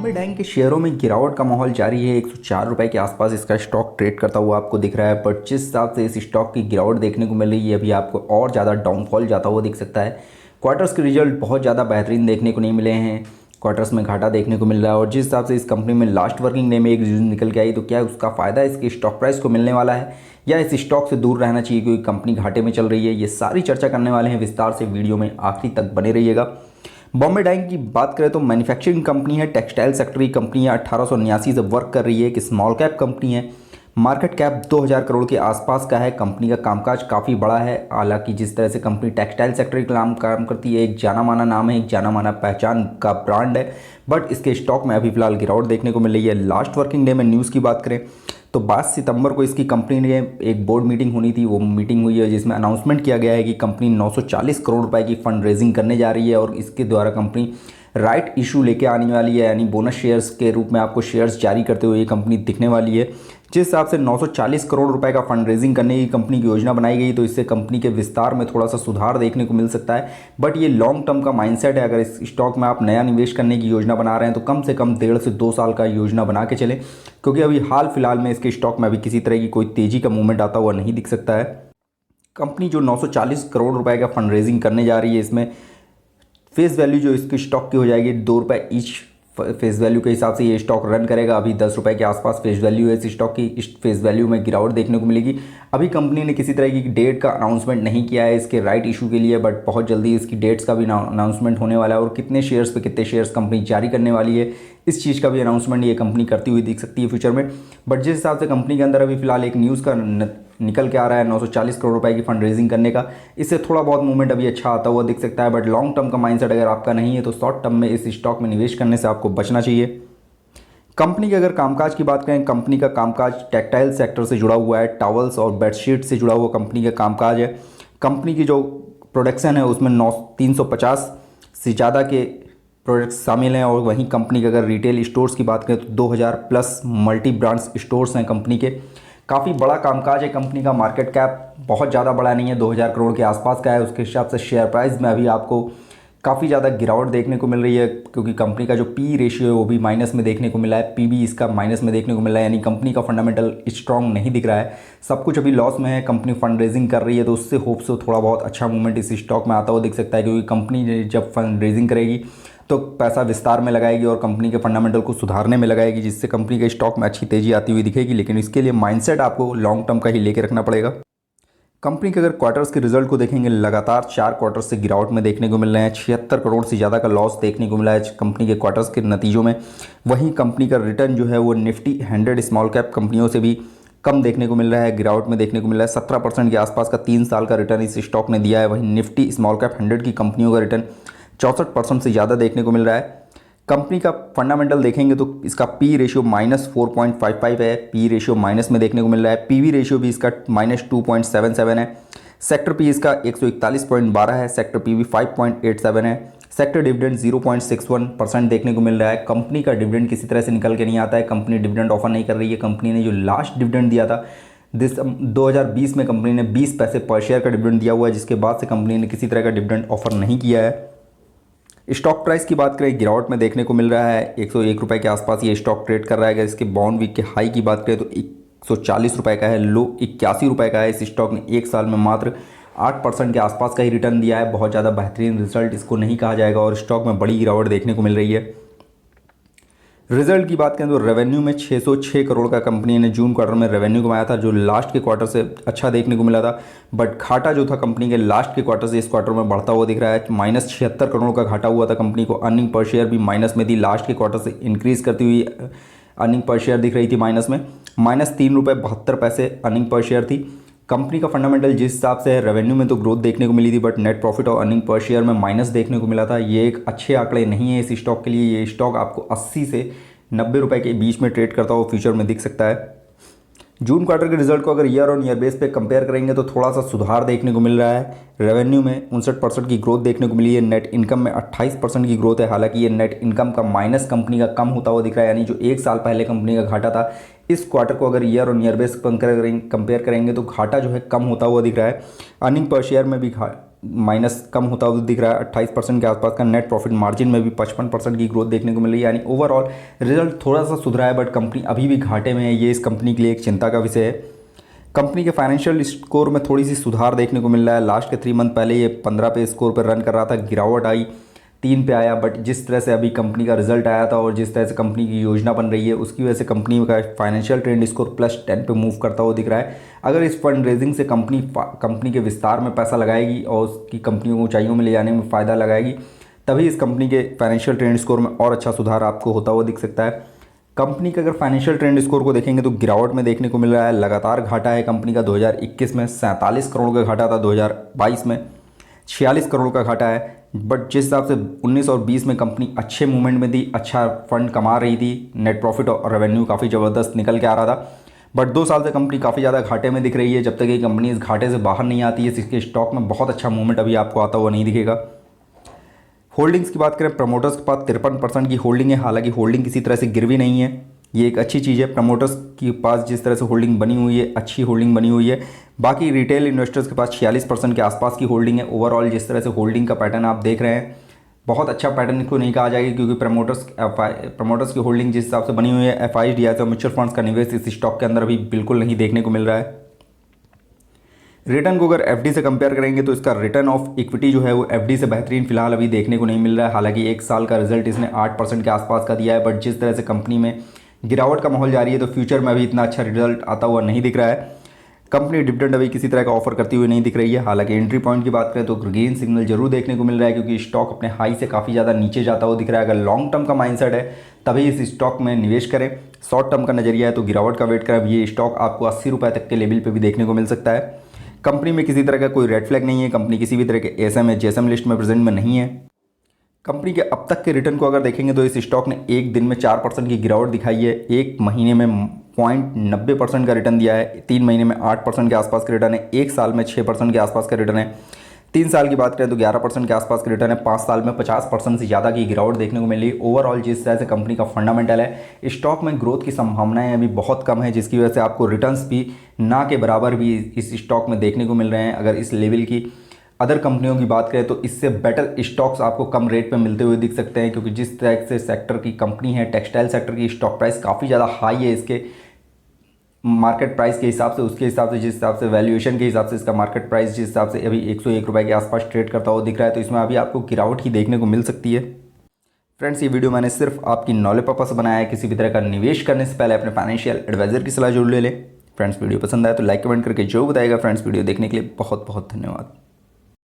Bombay dying के शेयरों में गिरावट का माहौल जारी है। 104 रुपये के आसपास इसका स्टॉक ट्रेड करता हुआ आपको दिख रहा है। बट जिस हिसाब से इस स्टॉक की गिरावट देखने को मिल रही है, अभी आपको और ज़्यादा डाउनफॉल जाता हुआ दिख सकता है। क्वार्टर्स के रिजल्ट बहुत ज़्यादा बेहतरीन देखने को नहीं मिले हैं, क्वार्टर्स में घाटा देखने को मिल रहा है। और जिस हिसाब से इस कंपनी में लास्ट वर्किंग डे में एक न्यूज़ निकल के आई, तो क्या उसका फ़ायदा इसके स्टॉक प्राइस को मिलने वाला है या इस स्टॉक से दूर रहना चाहिए क्योंकि कंपनी घाटे में चल रही है, ये सारी चर्चा करने वाले हैं विस्तार से। वीडियो में आखिरी तक बने रहिएगा। बॉम्बे डाइंग की बात करें तो मैन्युफैक्चरिंग कंपनी है, टेक्सटाइल सेक्टर की कंपनी है, 1879 से वर्क कर रही है। एक स्मॉल कैप कंपनी है, मार्केट कैप 2000 करोड़ के आसपास का है। कंपनी का कामकाज काफ़ी बड़ा है। हालांकि जिस तरह से कंपनी टेक्सटाइल सेक्टर के काम करती है, एक जाना माना नाम है, एक जाना माना पहचान का ब्रांड है। बट इसके स्टॉक में अभी फिलहाल गिरावट देखने को मिल रही है। लास्ट वर्किंग डे में न्यूज़ की बात करें तो 22 सितंबर को इसकी कंपनी ने एक बोर्ड मीटिंग होनी थी, वो मीटिंग हुई है जिसमें अनाउंसमेंट किया गया है कि कंपनी 940 करोड़ रुपए की फंड रेजिंग करने जा रही है और इसके द्वारा कंपनी राइट इशू लेके आने वाली है, यानी बोनस शेयर्स के रूप में आपको शेयर्स जारी करते हुए ये कंपनी दिखने वाली है। जिस हिसाब से 940 करोड़ रुपए का फंड रेजिंग करने की कंपनी की योजना बनाई गई, तो इससे कंपनी के विस्तार में थोड़ा सा सुधार देखने को मिल सकता है। बट ये लॉन्ग टर्म का माइंडसेट है। अगर इस स्टॉक में आप नया निवेश करने की योजना बना रहे हैं तो कम से कम 1.5 से 2 साल का योजना बना के चलें, क्योंकि अभी हाल फिलहाल में इसके स्टॉक में अभी किसी तरह की कोई तेज़ी का मूवमेंट आता हुआ नहीं दिख सकता है। कंपनी जो 940 करोड़ रुपए का फंड रेजिंग करने जा रही है, इसमें फेस वैल्यू जो इसके स्टॉक की हो जाएगी 2 रुपये ईच फेस वैल्यू के हिसाब से ये स्टॉक रन करेगा। अभी 10 रुपये के आसपास फेस वैल्यू है इस स्टॉक की। इस फेस वैल्यू में गिरावट देखने को मिलेगी। अभी कंपनी ने किसी तरह की डेट का अनाउंसमेंट नहीं किया है इसके राइट इशू के लिए, बट बहुत जल्दी इसकी डेट्स का भी अनाउंसमेंट होने वाला है और कितने शेयर्स पे कितने शेयर्स कंपनी जारी करने वाली है, इस चीज़ का भी अनाउंसमेंट ये कंपनी करती हुई दिख सकती है फ्यूचर में। बट जिस हिसाब से कंपनी के अंदर अभी फिलहाल एक न्यूज़ का निकल के आ रहा है 940 करोड़ रुपए की फंड रेजिंग करने का, इससे थोड़ा बहुत मूवमेंट अभी अच्छा आता हुआ दिख सकता है। बट लॉन्ग टर्म का माइंडसेट अगर आपका नहीं है तो शॉर्ट टर्म में इस स्टॉक में निवेश करने से आपको बचना चाहिए। कंपनी के अगर कामकाज की बात करें, कंपनी का कामकाज टेक्सटाइल सेक्टर से जुड़ा हुआ है, टॉवल्स और बेडशीट से जुड़ा हुआ कंपनी का कामकाज है। कंपनी की जो प्रोडक्शन है उसमें 350 से ज़्यादा के प्रोडक्ट्स शामिल हैं। और वहीं कंपनी के अगर रिटेल स्टोर्स की बात करें तो 2000 प्लस मल्टी ब्रांड्स स्टोर्स हैं कंपनी के। काफ़ी बड़ा कामकाज है कंपनी का। मार्केट कैप बहुत ज़्यादा बड़ा नहीं है, 2000 करोड़ के आसपास का है। उसके हिसाब से शेयर प्राइस में अभी आपको काफ़ी ज़्यादा गिरावट देखने को मिल रही है, क्योंकि कंपनी का जो पी रेशियो है वो भी माइनस में देखने को मिला है, पीबी इसका माइनस में देखने को मिला है। यानी कंपनी का फंडामेंटल स्ट्रॉन्ग नहीं दिख रहा है, सब कुछ अभी लॉस में है। कंपनी फंड रेजिंग कर रही है तो उससे होप से थोड़ा बहुत अच्छा मूवमेंट इस स्टॉक में आता हुआ दिख सकता है, क्योंकि कंपनी जब फंड रेजिंग करेगी तो पैसा विस्तार में लगाएगी और कंपनी के फंडामेंटल को सुधारने में लगाएगी, जिससे कंपनी के स्टॉक में अच्छी तेज़ी आती हुई दिखेगी। लेकिन इसके लिए माइंडसेट आपको लॉन्ग टर्म का ही लेके रखना पड़ेगा। कंपनी के अगर क्वार्टर्स के रिजल्ट को देखेंगे, लगातार 4 क्वार्टर से गिरावट में देखने को मिल रहे हैं। 76 करोड़ से ज़्यादा का लॉस देखने को मिला है कंपनी के क्वार्टर्स के नतीजों में। वहीं कंपनी का रिटर्न जो है वो निफ्टी 100 स्मॉल कैप कंपनियों से भी कम देखने को मिल रहा है, गिरावट में देखने को मिल रहा है। 17% के आसपास का 3 साल का रिटर्न इस स्टॉक ने दिया है। वहीं निफ्टी स्मॉल कैप 100 की कंपनियों का रिटर्न 64% से ज़्यादा देखने को मिल रहा है। कंपनी का फंडामेंटल देखेंगे तो इसका पी रेशियो -4.55 है, पी रेशियो माइनस में देखने को मिल रहा है। पीवी रेशियो भी इसका -2.77 है। सेक्टर पी इसका 141.12 है, सेक्टर पीवी 5.87 है। सेक्टर डिविडेंड 0.61% देखने को मिल रहा है। कंपनी का डिविडेंड किसी तरह से निकल के नहीं आता है, कंपनी डिविडेंड ऑफर नहीं कर रही है। कंपनी ने जो लास्ट डिविडेंड दिया था 2020 में कंपनी ने 20 पैसे पर शेयर का डिविडेंड दिया हुआ है, जिसके बाद से कंपनी ने किसी तरह का डिविडेंड ऑफर नहीं किया है। स्टॉक प्राइस की बात करें, गिरावट में देखने को मिल रहा है। 101 रुपये के आसपास ये स्टॉक ट्रेड कर रहा है। अगर इसके बॉन्ड वीक के हाई की बात करें तो 140 रुपये का है, लो 81 रुपये का है। इस स्टॉक ने एक साल में मात्र 8% के आसपास का ही रिटर्न दिया है। बहुत ज़्यादा बेहतरीन रिजल्ट इसको नहीं कहा जाएगा और स्टॉक में बड़ी गिरावट देखने को मिल रही है। रिजल्ट की बात करें तो रेवेन्यू में 606 करोड़ का कंपनी ने जून क्वार्टर में रेवेन्यू कमाया था, जो लास्ट के क्वार्टर से अच्छा देखने को मिला था। बट घाटा जो था कंपनी के लास्ट के क्वार्टर से इस क्वार्टर में बढ़ता हुआ दिख रहा है। -76 करोड़ का घाटा हुआ था कंपनी को। अर्निंग पर शेयर भी माइनस में थी, लास्ट के क्वार्टर से इंक्रीज करती हुई अर्निंग पर शेयर दिख रही थी माइनस में। -3.72 अर्निंग पर शेयर थी। कंपनी का फंडामेंटल जिस हिसाब से है, रेवेन्यू में तो ग्रोथ देखने को मिली थी, बट नेट प्रॉफिट और अर्निंग पर शेयर में माइनस देखने को मिला था। ये एक अच्छे आंकड़े नहीं है इस स्टॉक के लिए। ये स्टॉक आपको 80 से 90 रुपये के बीच में ट्रेड करता हुआ फ्यूचर में दिख सकता है। जून क्वार्टर के रिजल्ट को अगर ईयर ऑन ईयर बेस पे कंपेयर करेंगे तो थोड़ा सा सुधार देखने को मिल रहा है। रेवेन्यू में 59% की ग्रोथ देखने को मिली है, नेट इनकम में 28% की ग्रोथ है। हालांकि ये नेट इनकम का माइनस कंपनी का कम होता हुआ दिख रहा है, यानी जो एक साल पहले कंपनी का घाटा था, इस क्वार्टर को अगर year on year base compare करेंगे तो घाटा जो है कम होता हुआ दिख रहा है। अर्निंग पर शेयर में भी माइनस कम होता हुआ दिख रहा है। 28% के आसपास का नेट प्रॉफिट मार्जिन में भी 55% की ग्रोथ देखने को मिल रही है, यानी ओवरऑल रिजल्ट थोड़ा सा सुधरा है, बट कंपनी अभी भी घाटे में है। ये इस कंपनी के लिए एक चिंता का विषय है। कंपनी के फाइनेंशियल स्कोर में थोड़ी सी सुधार देखने को मिल रहा है। लास्ट के 3 मंथ पहले ये 15 पे स्कोर पर रन कर रहा था, गिरावट आई 3 पे आया, बट जिस तरह से अभी कंपनी का रिजल्ट आया था और जिस तरह से कंपनी की योजना बन रही है उसकी वजह से कंपनी का फाइनेंशियल ट्रेंड स्कोर +10 पे मूव करता हुआ दिख रहा है। अगर इस फंड रेजिंग से कंपनी के विस्तार में पैसा लगाएगी और उसकी कंपनी को ऊंचाइयों में ले जाने में फ़ायदा लगाएगी, तभी इस कंपनी के फाइनेंशियल ट्रेंड स्कोर में और अच्छा सुधार आपको होता हुआ दिख सकता है। कंपनी के अगर फाइनेंशियल ट्रेंड स्कोर को देखेंगे तो गिरावट में देखने को मिल रहा है। लगातार घाटा है कंपनी का। 2021 में 47 करोड़ का घाटा था, 2022 में 46 करोड़ का घाटा है। बट जिस हिसाब से 19 और 20 में कंपनी अच्छे मूवमेंट में थी, अच्छा फंड कमा रही थी, नेट प्रॉफिट और रेवेन्यू काफ़ी ज़बरदस्त निकल के आ रहा था, बट 2 साल से कंपनी काफ़ी ज़्यादा घाटे में दिख रही है। जब तक ये कंपनी इस घाटे से बाहर नहीं आती है, इसके स्टॉक में बहुत अच्छा मूवमेंट अभी आपको आता हुआ नहीं दिखेगा। होल्डिंग्स की बात करें, प्रमोटर्स के पास 53% की होल्डिंग है। हालांकि होल्डिंग किसी तरह से गिरवी नहीं है, ये एक अच्छी चीज़ है। प्रमोटर्स के पास जिस तरह से होल्डिंग बनी हुई है, अच्छी होल्डिंग बनी हुई है। बाकी रिटेल इन्वेस्टर्स के पास 46% के आसपास की होल्डिंग है। ओवरऑल जिस तरह से होल्डिंग का पैटर्न आप देख रहे हैं, बहुत अच्छा पैटर्न को नहीं कहा जाएगा, क्योंकि प्रमोटर्स की होल्डिंग जिस हिसाब से बनी हुई है, एफआईज, डीआईएस और म्यूचुअल फंड्स का निवेश इस स्टॉक के अंदर अभी बिल्कुल नहीं देखने को मिल रहा है। रिटर्न को अगर एफडी से कंपेयर करेंगे तो इसका रिटर्न ऑफ इक्विटी जो है वो एफडी से बेहतरीन फिलहाल अभी देखने को नहीं मिल रहा है। हालांकि 1 साल का रिजल्ट इसने 8% के आसपास का दिया है, बट जिस तरह से कंपनी में गिरावट का माहौल जारी है तो फ्यूचर में अभी इतना अच्छा रिजल्ट आता हुआ नहीं दिख रहा है। कंपनी डिविडेंड अभी किसी तरह का ऑफर करती हुई नहीं दिख रही है। हालांकि एंट्री पॉइंट की बात करें तो ग्रीन सिग्नल जरूर देखने को मिल रहा है, क्योंकि स्टॉक अपने हाई से काफ़ी ज़्यादा नीचे जाता हुआ दिख रहा है। अगर लॉन्ग टर्म का माइंडसेट है तभी इस स्टॉक में निवेश करें। शॉर्ट टर्म का नजरिया है तो गिरावट का वेट करें। ये स्टॉक आपको 80 रुपये तक के लेवल पर भी देखने को मिल सकता है। कंपनी में किसी तरह का कोई रेड फ्लैग नहीं है। कंपनी किसी भी तरह के एसएम या जेएसएम लिस्ट में प्रेजेंट में नहीं है। कंपनी के अब तक के रिटर्न को अगर देखेंगे तो इस स्टॉक ने एक दिन में 4% की गिरावट दिखाई है। एक महीने में 0.90% का रिटर्न दिया है। 3 महीने में 8% के आसपास का रिटर्न है। 1 साल में 6% के आसपास का रिटर्न है। 3 साल की बात करें तो 11% के आसपास का रिटर्न है। 5 साल में 50% से ज़्यादा की गिरावट देखने को मिली। ओवरऑल जिस तरह से कंपनी का फंडामेंटल है, स्टॉक में ग्रोथ की संभावनाएं अभी बहुत कम है, जिसकी वजह से आपको रिटर्न्स भी ना के बराबर भी इस स्टॉक में देखने को मिल रहे हैं। अगर इस लेवल की अदर कंपनियों की बात करें तो इससे बेटर स्टॉक्स आपको कम रेट पे मिलते हुए दिख सकते हैं, क्योंकि जिस तरह से सेक्टर की कंपनी है, टेक्सटाइल सेक्टर की स्टॉक प्राइस काफ़ी ज़्यादा हाई है इसके मार्केट प्राइस के हिसाब से, उसके हिसाब से जिस हिसाब से वैल्यूएशन के हिसाब से इसका मार्केट प्राइस जिस हिसाब से अभी 101 रुपये के आसपास ट्रेड करता हुआ दिख रहा है, तो इसमें अभी आपको गिरावट ही देखने को मिल सकती है। फ्रेंड्स, ये वीडियो मैंने सिर्फ आपकी नॉलेज पर्पस से बनाया है। किसी भी तरह का निवेश करने से पहले अपने फाइनेंशियल एडवाइजर की सलाह जरूर ले लें। फ्रेंड्स, वीडियो पसंद आए तो लाइक कमेंट करके जो बताएगा। फ्रेंड्स, वीडियो देखने के लिए बहुत बहुत धन्यवाद।